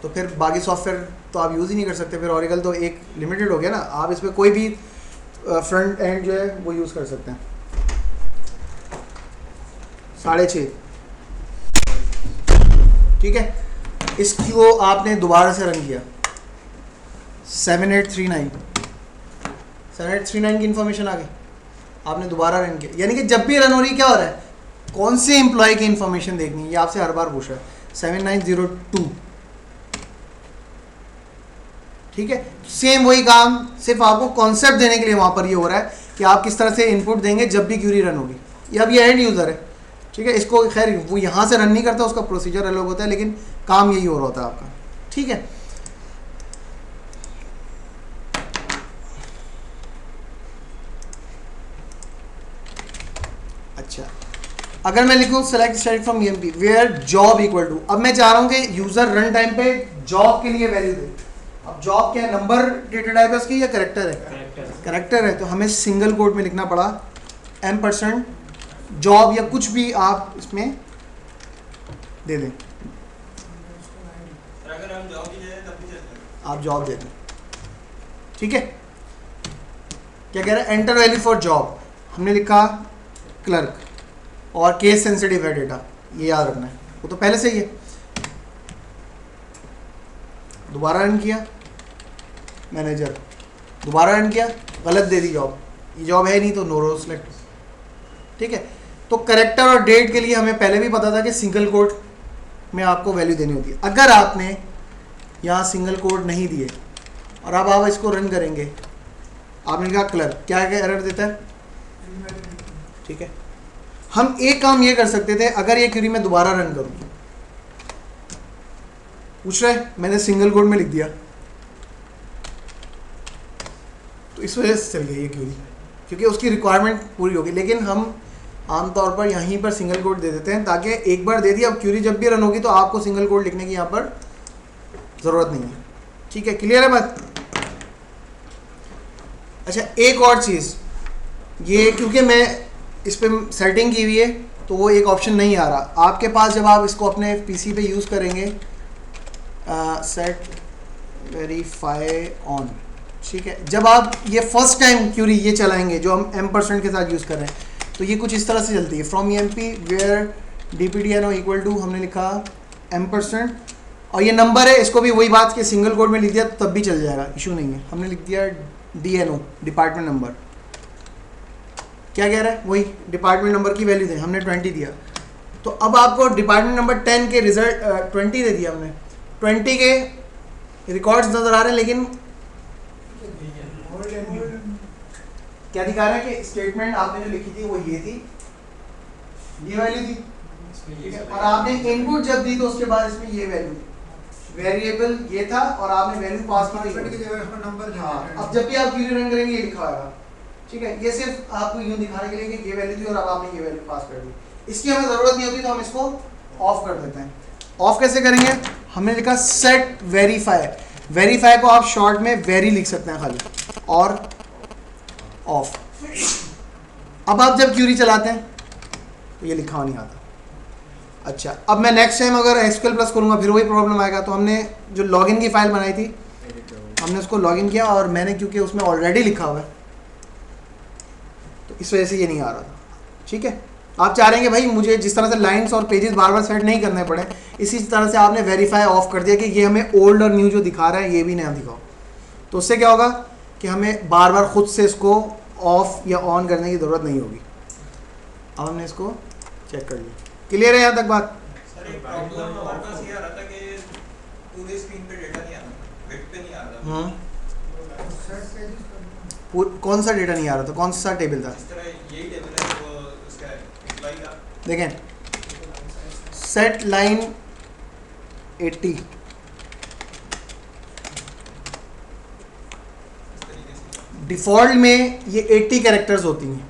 तो फिर बाकी सॉफ्टवेयर तो आप यूज़ ही नहीं कर सकते। फिर ऑरिकल तो एक लिमिटेड हो गया ना, आप इसमें कोई भी फ्रंट एंड जो है वो यूज़ कर सकते हैं। 6.5, ठीक है। इसको आपने दोबारा से रन किया 7839 की इंफॉर्मेशन आ गई, आपने दोबारा रन किया, यानी कि जब भी रन हो रही क्या हो रहा है, कौन से एम्प्लॉय की इंफॉर्मेशन देखनी है, ये आपसे हर बार पूछ रहा है 7902। ठीक है, सेम वही काम, सिर्फ आपको कॉन्सेप्ट देने के लिए वहां पर ये हो रहा है कि आप किस तरह से इनपुट देंगे जब भी क्यूरी रन होगी। ये अब ये एंड यूज़र है, ठीक है, इसको खैर वो यहाँ से रन नहीं करता, उसका प्रोसीजर अलग होता है, लेकिन काम यही हो रहा होता है आपका। ठीक है, अच्छा, अगर मैं लिखूँ select static from EMP where job equal to, अब मैं चाह रहा हूँ कि यूज़र रन टाइम पे जॉब के लिए वैल्यू दे। अब जॉब क्या है, नंबर डेटा टाइप है उसकी या करेक्टर है? करेक्टर है, तो हमें सिंगल कोट में लिखना पड़ा %, जॉब या कुछ भी आप इसमें दे दें। अगर हम जॉब की जाए तब भी चलता है, आप जॉब दे दें। ठीक है, क्या कह रहा है, एंटर वैल्यू फॉर जॉब, हमने लिखा क्लर्क, और केस सेंसिटिव है डेटा, ये याद रखना है, वो तो पहले से ही है। दोबारा रन किया मैनेजर, दोबारा रन किया, गलत दे दी जॉब, ये जॉब है नहीं तो नो रो सेलेक्ट। ठीक है, तो करेक्टर और डेट के लिए हमें पहले भी पता था कि सिंगल कोट में आपको वैल्यू देनी होती है। अगर आपने यहाँ सिंगल कोट नहीं दिए और अब आप इसको रन करेंगे, आपने कहा क्लर्क, क्या एरर देता है? ठीक है, हम एक काम ये कर सकते थे, अगर ये क्वेरी मैं दोबारा रन करूँ, पूछ रहा है, मैंने सिंगल कोट में लिख दिया तो इस वजह से चल गई ये क्वेरी, क्योंकि उसकी रिक्वायरमेंट पूरी होगी। लेकिन हम आमतौर पर यहीं पर सिंगल कोट दे देते हैं, ताकि एक बार दे दिया, अब क्वेरी जब भी रन होगी तो आपको सिंगल कोट लिखने की यहाँ पर ज़रूरत नहीं है। ठीक है, क्लियर है बात? अच्छा, एक और चीज़, ये क्योंकि मैं इस पर सेटिंग की हुई है तो वो एक ऑप्शन नहीं आ रहा आपके पास, जब आप इसको अपने पीसी पे यूज़ करेंगे, सेट वेरीफाई ऑन। ठीक है, जब आप ये फर्स्ट टाइम क्यूरी ये चलाएंगे जो हम %, के साथ यूज़ कर रहे हैं, तो ये कुछ इस तरह से चलती है, from EMP where DPDNO equal to, हमने लिखा %, और ये नंबर है, इसको भी वही बात कि सिंगल कोड में लिख दिया तब भी चल जाएगा, इशू नहीं है। हमने लिख दिया DNO, डिपार्टमेंट नंबर, क्या कह रहा है, वही डिपार्टमेंट नंबर की वैल्यू दें, हमने 20 दिया, तो अब आपको डिपार्टमेंट नंबर 10 के रिजल्ट 20 दे दिया हमने, 20 के रिकॉर्ड्स नज़र आ रहे हैं, लेकिन क्या दिखा रहा है कि स्टेटमेंट आपने जो लिखी थी वो ये थी, ये वैल्यू थी, ठीक है, और आपने इनपुट जब दी तो उसके बाद इसमें ये वैल्यू, वेरिएबल ये था और आपने वैल्यू पास की थी, नंबर। हाँ, अब जब भी आप क्वेरी रन करेंगे ये लिखा होगा। ठीक है, ये सिर्फ आपको यूँ दिखाने के लिए कि ये वैल्यू थी और अब आपने ये वैल्यू पास कर दी, इसकी हमें ज़रूरत नहीं होती तो हम इसको ऑफ कर देते हैं। ऑफ कैसे करेंगे, हमने लिखा सेट वेरीफाई, वेरीफाई को आप शॉर्ट में वेरी लिख सकते हैं खाली, और ऑफ। अब आप जब क्यूरी चलाते हैं तो ये लिखा नहीं आता। अच्छा, अब मैं नेक्स्ट टाइम अगर SQL+ करूँगा फिर वही प्रॉब्लम आएगा, तो हमने जो लॉगिन की फ़ाइल बनाई थी हमने उसको लॉगिन किया, और मैंने क्योंकि उसमें ऑलरेडी लिखा हुआ है तो इस वजह से ये नहीं आ रहा था। ठीक है, आप चाह रहे हैं कि भाई मुझे जिस तरह से लाइंस और पेजेस बार बार सेट नहीं करने पड़े, इसी तरह से आपने वेरीफाई ऑफ कर दिया कि ये हमें ओल्ड और न्यू जो दिखा रहा है ये भी नया दिखाओ, तो उससे क्या होगा कि हमें बार बार खुद से इसको ऑफ या ऑन करने की ज़रूरत नहीं होगी। अब हमने इसको चेक कर लिया, क्लियर है यहाँ तक बात? सर एक प्रॉब्लम हमारे पास ये आ रहा था कि पूरी स्क्रीन पे डेटा नहीं आ रहा, वेब पे नहीं आ रहा। कौन सा डेटा नहीं आ रहा था, कौन सा टेबल था? इस तरह यही टेबल है जो उसका एम्प्लॉय का, देखें सेट लाइन 80, इस तरीके से। डिफ़ॉल्ट में ये 80 कैरेक्टर्स होती हैं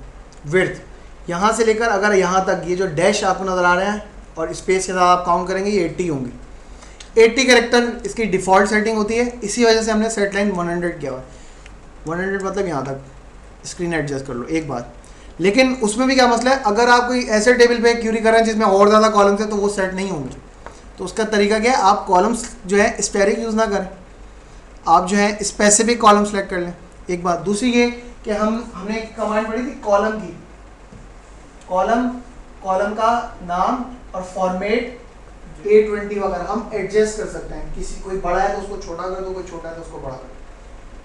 विड्थ, यहाँ से लेकर अगर यहाँ तक ये जो डैश आपको नज़र आ रहे हैं और स्पेस के साथ आप काउंट करेंगे ये 80 होंगी। 80 कैरेक्टर इसकी डिफ़ॉल्ट सेटिंग होती है, इसी वजह से हमने सेट लाइन 100 किया हुआ है। 100 मतलब यहाँ तक, स्क्रीन एडजस्ट कर लो एक बात। लेकिन उसमें भी क्या मसला है, अगर आप कोई ऐसे टेबल पे क्यूरी कर रहे हैं जिसमें और ज़्यादा कॉलम्स हैं तो वो सेट नहीं होंगे। तो उसका तरीका क्या है, आप कॉलम्स जो है स्पेरिक यूज़ ना करें, आप जो है स्पेसिफिक कॉलम सेलेक्ट कर लें। एक बात, दूसरी ये कि हमने एक कमांड पढ़ी थी कॉलम की, कॉलम का नाम और फॉर्मेट A20 वगैरह हम एडजस्ट कर सकते हैं, किसी कोई बड़ा है तो उसको छोटा कर दो, कोई छोटा है तो उसको बड़ा कर दो।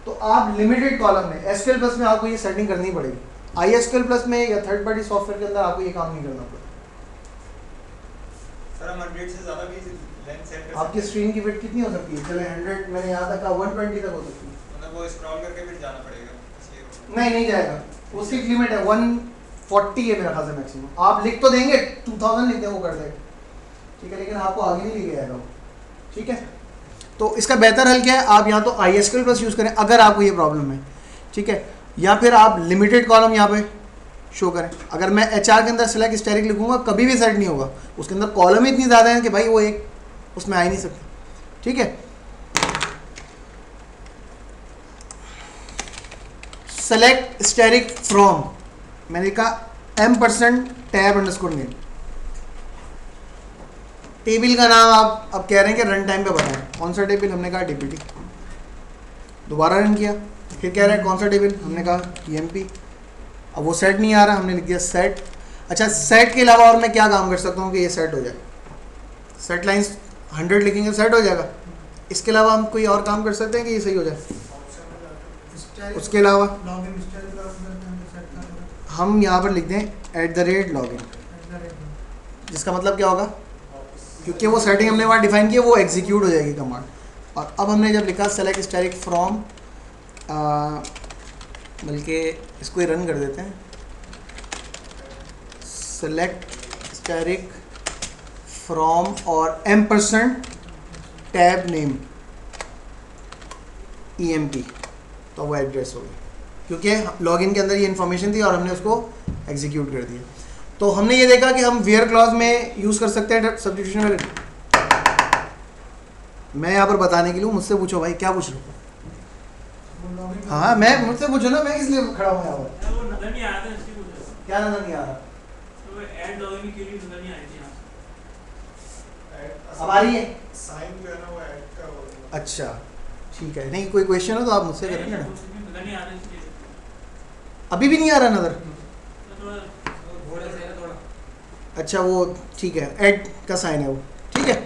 तो आप लिमिटेड कॉलम में SQL प्लस में आपको ये सेटिंग करनी पड़ेगी, ISQL प्लस में या थर्ड पार्टी सॉफ्टवेयर के अंदर आपको ये काम नहीं करना पड़ेगा। सर हम 100 से ज़्यादा भी लेंथ सेट कर आपकी स्क्रीन की विड्थ कितनी हो सकती है? चले 100 मैंने यहाँ तक कहा 120 तक हो सकती है। मतलब वो स्क्रॉल करके फिर जाना पड़ेगा इसलिए नहीं जाएगा, उसकी एक लिमिट है 140 है मेरा ख्याल से मैक्सिमम। आप लिख तो देंगे 2000 लिख दें वो कर देगा, ठीक है, लेकिन आपको आगे नहीं लेके जाएगा वो, ठीक है। तो इसका बेहतर हल क्या है, आप या तो ISQL प्लस यूज़ करें अगर आपको ये प्रॉब्लम है, ठीक है, या फिर आप लिमिटेड कॉलम यहाँ पे शो करें। अगर मैं HR के अंदर सेलेक्ट स्टैटिक लिखूंगा कभी भी सेट नहीं होगा, उसके अंदर कॉलम ही इतनी ज़्यादा है कि भाई वो एक उसमें आ ही नहीं सकता, ठीक है। सेलेक्ट स्टैटिक फ्रॉम, मैंने कहा M% tab underscore name, table का नाम आप अब कह रहे हैं कि रन टाइम पे बताएं, कौन सा टेबल? हमने कहा DPT। दोबारा रन किया, फिर कह रहे हैं कौन सा टेबल? हमने कहा EMP। अब वो सेट नहीं आ रहा, हमने लिख दिया सेट। अच्छा, सेट के अलावा और मैं क्या काम कर सकता हूँ कि ये सेट हो जाए? सेट लाइंस 100 लिखेंगे सेट हो जाएगा। इसके अलावा हम कोई और काम कर सकते हैं कि ये सही हो जाए? उसके अलावा हम यहाँ पर लिख दें @login, जिसका मतलब क्या होगा? क्योंकि वो सेटिंग हमने वहाँ डिफाइन की है, वो एग्जीक्यूट हो जाएगी कमांड। और अब हमने जब लिखा सेलेक्ट स्टैटिक फ्रॉम, बल्कि इसको ही रन कर देते हैं, सेलेक्ट स्टैटिक फ्रॉम और M% टैब नेम EMP, तो वो एड्रेस हो गई क्योंकि लॉगिन के अंदर ये इन्फॉर्मेशन थी और हमने उसको एग्जीक्यूट कर दिया। तो हमने ये देखा कि हम वेयर क्लॉज में यूज़ कर सकते हैं सब्स्टिट्यूशन वैल्यू। मैं यहाँ पर बताने के लिए मुझसे पूछो भाई, क्या पूछ रहे हो? हाँ मैं मुझसे पूछो ना, मैं किस लिए खड़ा हूँ यहाँ पर? वो नजर नहीं आ रहा था इसलिए पूछ रहा था। क्या नजर नहीं आ रहा? तो वो ऐड लॉगिन के लिए नजर नहीं आ रही थी यहाँ से। अब आ रही है? साइन जो है ना वो ऐड का वो- अच्छा ठीक है, नहीं कोई क्वेश्चन हो तो आप मुझसे करेंगे ना। नजर नहीं आ रहा इसलिए। अभी भी नहीं आ रहा नजर? तो थोड़ा घोड़े से है थोड़ा। अच्छा वो ठीक है, ऐड का साइन है वो, ठीक है।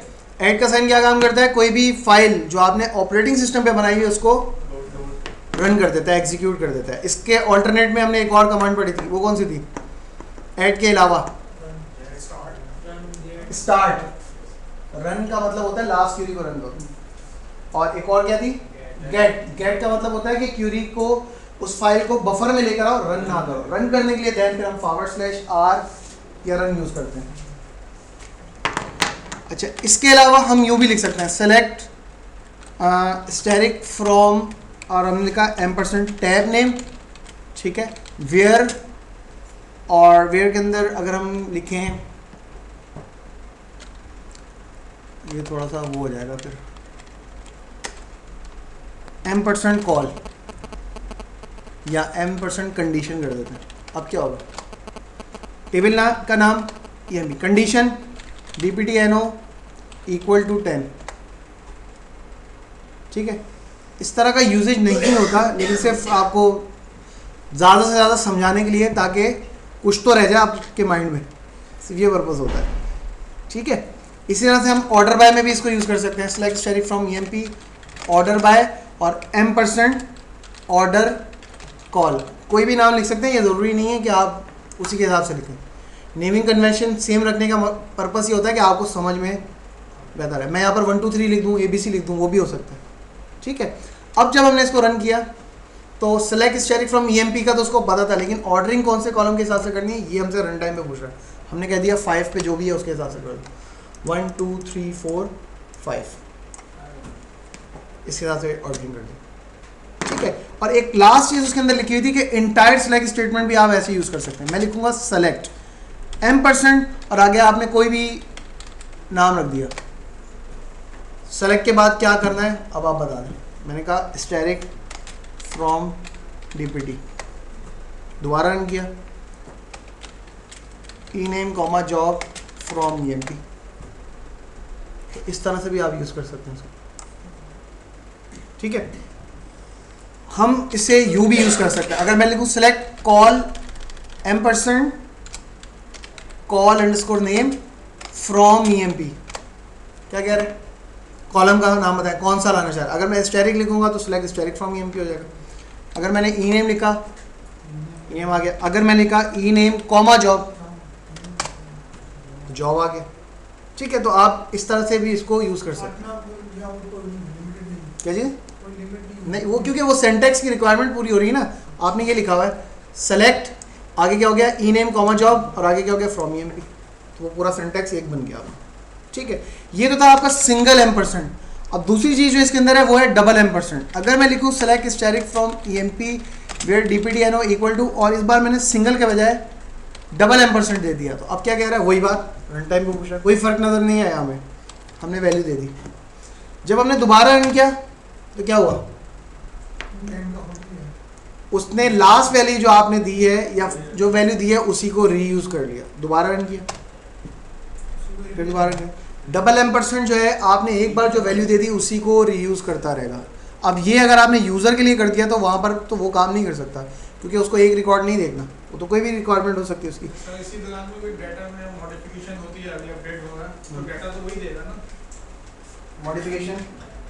ऐड का साइन क्या काम करता है? कोई भी फाइल जो आपने ऑपरेटिंग सिस्टम पे बनाई है उसको रन कर देता है, एग्जीक्यूट कर देता है। इसके ऑल्टरनेट में हमने एक और कमांड पढ़ी थी, वो कौन सी थी ऐड के अलावा? स्टार्ट। रन का मतलब होता है लास्ट क्यूरी को रन करो। और एक और क्या थी? गेट। गेट का मतलब होता है कि क्यूरी को, उस फाइल को बफर में लेकर आओ, रन ना करो। रन करने के लिए देन फिर हम / या रन यूज करते हैं। अच्छा, इसके अलावा हम यूँ भी लिख सकते हैं, सेलेक्ट स्टैटिक फ्रॉम, और हमने लिखा M% टैब नेम, ठीक है, वेयर, और वेयर के अंदर अगर हम लिखें, ये थोड़ा सा वो हो जाएगा, फिर M% कॉल या M% कंडीशन कर देते हैं। अब क्या होगा? टेबल का नाम EMP, कंडीशन DPTNO = 10, ठीक है। इस तरह का यूजेज नहीं होता, लेकिन सिर्फ आपको ज़्यादा से ज़्यादा समझाने के लिए, ताकि कुछ तो रह जाए आपके माइंड में, सिर्फ ये पर्पज़ होता है, ठीक है। इसी तरह से हम ऑर्डर बाय में भी इसको यूज़ कर सकते हैं, select static from EMP order bye और M% ऑर्डर कॉल। कोई भी नाम लिख सकते हैं, ये ज़रूरी नहीं है कि आप उसी के हिसाब से लिखें। नेमिंग कन्वेंशन सेम रखने का पर्पस ये होता है कि आपको समझ में बेहतर है। मैं यहाँ पर 1 2 3 लिख दूँ, ABC लिख दूँ, वो भी हो सकता है, ठीक है। अब जब हमने इसको रन किया तो सेलेक्ट स्टैटिक फ्रॉम EMP का तो उसको पता था, लेकिन ऑर्डरिंग कौन से कॉलम के हिसाब से करनी है ये हमसे रन टाइम में पूछ रहा है। हमने कह दिया 5 पे जो भी है उसके हिसाब से कर दो, 1 2 3 4 5 इसके हिसाब से ऑर्डरिंग कर दी, ठीक है। और एक लास्ट चीज़ उसके अंदर लिखी हुई थी कि इंटायर सेलेक्ट स्टेटमेंट भी आप ऐसे यूज़ कर सकते हैं। मैं लिखूंगा सेलेक्ट M% और आगे आपने कोई भी नाम रख दिया। सेलेक्ट के बाद क्या करना है अब आप बता दें। मैंने कहा स्टैटिक फ्रॉम DPT, दोबारा रन किया, ename, जॉब फ्रॉम EMP। इस तरह से भी आप यूज़ कर सकते हैं इसको, ठीक है। हम इसे यू भी यूज़ कर सकते हैं। अगर मैं लिखूँ select call M% call _ name from EMP, क्या कह रहे हैं? कॉलम का नाम बताएं कौन सा लाना चाह रहे हैं। अगर मैं स्टैटिक लिखूंगा तो सिलेक्ट स्टैटिक फ्रॉम EMP हो जाएगा। अगर मैंने ई नेम लिखा, ई नेम आ गया। अगर मैंने लिखा ई नेम कॉमा जॉब, जॉब आ गया। ठीक है, तो आप इस तरह से भी इसको यूज़ कर सकते हैं। क्या जी? नहीं, वो क्योंकि वो सिंटैक्स की रिक्वायरमेंट पूरी हो रही है ना। आपने ये लिखा हुआ है सेलेक्ट, आगे क्या हो गया ई नेम कॉमा जॉब, और आगे क्या हो गया फ्रॉम EMP, तो वो पूरा सिंटैक्स एक बन गया। ठीक है, ये तो था आपका सिंगल एम्परसेंड। अब दूसरी चीज़ जो इसके अंदर है वो है डबल एम्परसेंड। अगर मैं लिखूँ select static from EMP where DPDNO equal to, और इस बार मैंने सिंगल के बजाय डबल एम्परसेंड दे दिया, तो अब क्या कह रहा है? वही बात रन टाइम पे पूछ रहा है, कोई फ़र्क नज़र नहीं आया हमें, हमने वैल्यू दे दी। जब हमने दोबारा रन किया तो क्या हुआ? उसने लास्ट वैल्यू जो आपने दी है या जो वैल्यू दी है उसी को रीयूज़ कर लिया, दोबारा रन किया, फिर दोबारा किया। डबल एम्परसेंड जो है आपने एक बार जो वैल्यू दे दी उसी को रीयूज़ करता रहेगा। अब ये अगर आपने यूज़र के लिए कर दिया तो वहाँ पर तो वो काम नहीं कर सकता, क्योंकि उसको एक रिकॉर्ड नहीं देखना, वो तो कोई भी रिक्वायरमेंट हो सकती है उसकी। सर इसी दौरान में कोई डाटा में मॉडिफिकेशन होती है, अभी अपडेट होगा तो डाटा तो वही देगा ना। मॉडिफिकेशन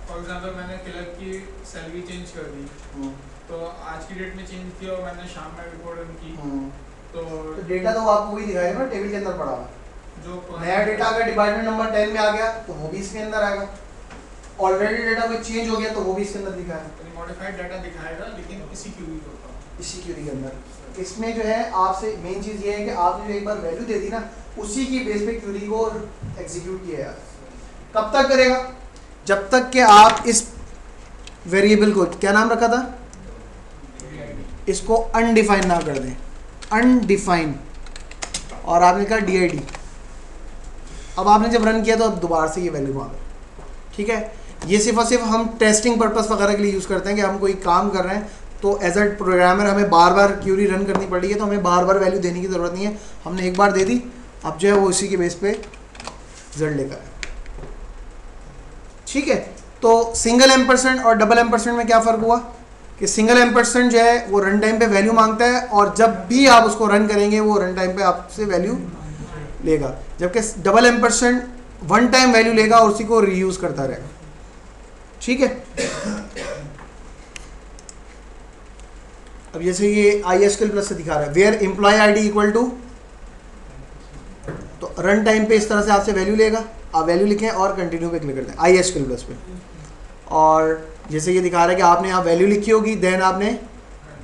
फॉर एग्जांपल मैंने क्लर्क की सैलरी चेंज कर दी, तो आज की डेट में चेंज किया और मैंने शाम में रिकॉर्ड रन की, तो डेटा तो आपको वही दिखाएगा ना, टेबल के अंदर पड़ा हुआ। जो नया डेटा अगर डिपार्टमेंट नंबर 10 में आ गया तो वो भी इसके अंदर आएगा, ऑलरेडी डेटा कोई चेंज हो गया तो वो भी इसके अंदर दिखाएगा, मॉडिफाइड डाटा दिखाएगा, लेकिन इसी क्यूरी के ऊपर, इसी क्यूरी के अंदर। इसमें जो है आपसे मेन चीज़ ये है कि आपने जो एक बार वैल्यू दे दी ना, उसी की बेस पे क्यूरी को एग्जीक्यूट किया यार। कब तक करेगा? जब तक कि आप इस वेरिएबल को, क्या नाम रखा था, इसको अनडिफाइन ना कर दें, अनडिफाइन, और आपने कहा DID। अब आपने जब रन किया तो अब दोबारा से ये वैल्यू मांगा। ठीक है, ये सिर्फ और सिर्फ हम टेस्टिंग पर्पस वगैरह के लिए यूज़ करते हैं कि हम कोई काम कर रहे हैं तो एज अ प्रोग्रामर हमें बार बार क्यूरी रन करनी पड़ रही है, तो हमें बार बार वैल्यू देने की ज़रूरत नहीं है, हमने एक बार दे दी, अब जो है वो इसी के बेस पे रिजल्ट लेकर है। ठीक है, तो सिंगल एम्परसेंड और डबल एम्परसेंड में क्या फ़र्क हुआ कि सिंगल एम्परसेंड जो है वो रन टाइम पे वैल्यू मांगता है, और जब भी आप उसको रन करेंगे वो रन टाइम पे आपसे वैल्यू लेगा, जबकि double ampersand one time value लेगा और उसी को रीयूज़ करता रहेगा। ठीक है, अब जैसे ये ISQL प्लस से दिखा रहा है where employee ID equal to, तो रन टाइम पे इस तरह से आपसे वैल्यू लेगा, आप वैल्यू लिखें और कंटिन्यू पे क्लिक कर दें ISQL प्लस पे, और जैसे ये दिखा रहा है कि आपने यहाँ वैल्यू लिखी होगी, देन आपने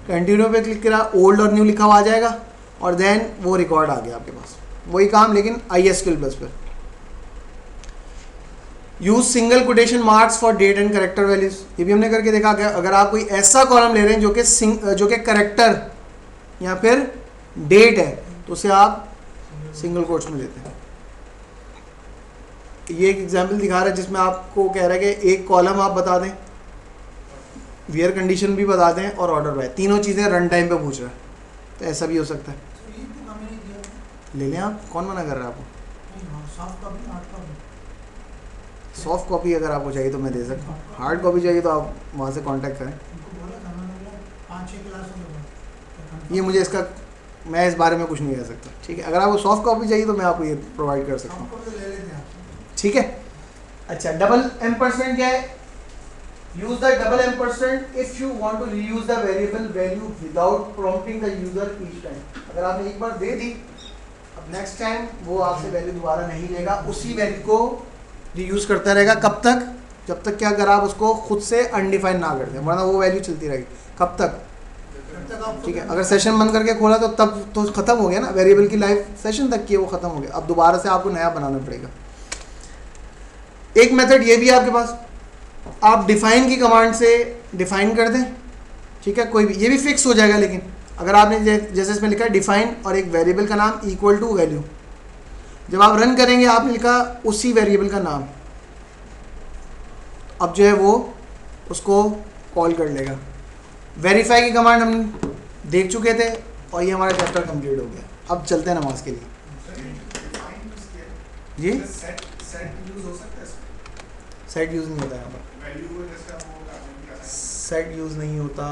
कंटिन्यू पे क्लिक करा, ओल्ड और न्यू लिखा हुआ आ जाएगा, और देन वो रिकॉर्ड आ गया आपके पास, वही काम लेकिन ISQL प्लस पे। Use single quotation marks for date and character values, ये भी हमने करके देखा कि अगर आप कोई ऐसा कॉलम ले रहे हैं जो कि करेक्टर या फिर डेट है तो उसे आप सिंगल कोट्स में देते हैं। ये एक एग्जांपल दिखा रहा है जिसमें आपको कह रहा है कि एक कॉलम आप बता दें, वेयर कंडीशन भी बता दें और ऑर्डर बाय, तीनों चीज़ें रन टाइम पे पूछ रहा है, तो ऐसा भी हो सकता है। ले लें आप, कौन मना कर रहा है आपको? सॉफ्ट कॉपी अगर आपको चाहिए तो मैं दे सकता हूँ, हार्ड कॉपी चाहिए तो आप वहाँ से कांटेक्ट करें। ये मुझे इसका, मैं इस बारे में कुछ नहीं कह सकता। ठीक है, अगर आपको सॉफ्ट कॉपी चाहिए तो मैं आपको ये प्रोवाइड कर सकता हूँ। ठीक है, अच्छा, डबल एम्परसेंड क्या है? Use the double ampersand if you want to reuse the variable value without prompting the user each time. अगर आपने एक बार दे दी, अब नेक्स्ट टाइम वो आपसे वैल्यू दोबारा नहीं लेगा, उसी वैल्यू को रीयूज़ करता रहेगा। कब तक? जब तक कि अगर आप उसको खुद से अनडिफाइन ना कर दें, वरना वो वैल्यू चलती रहेगी। कब तक? ठीक है, अगर सेशन बंद करके खोला तो तब तो ख़त्म हो गया ना, वेरिएबल की लाइफ सेशन तक की है, वो ख़त्म हो गया। अब दोबारा से आपको नया बनाना पड़ेगा। एक मेथड ये भी है आपके पास, आप डिफाइन की कमांड से डिफाइन कर दें। ठीक है, कोई भी, ये भी फिक्स हो जाएगा, लेकिन अगर आपने जैसे इसमें लिखा है डिफाइन और एक वेरिएबल का नाम इक्वल टू वैल्यू, जब आप रन करेंगे आपने लिखा उसी वेरिएबल का नाम, अब जो है वो उसको कॉल कर लेगा। वेरीफाई की कमांड हम देख चुके थे और ये हमारा चैप्टर कंप्लीट हो गया। अब चलते हैं नमाज के लिए। जी, सेट यूज़ नहीं होता यहाँ पर, सेट यूज़ नहीं होता।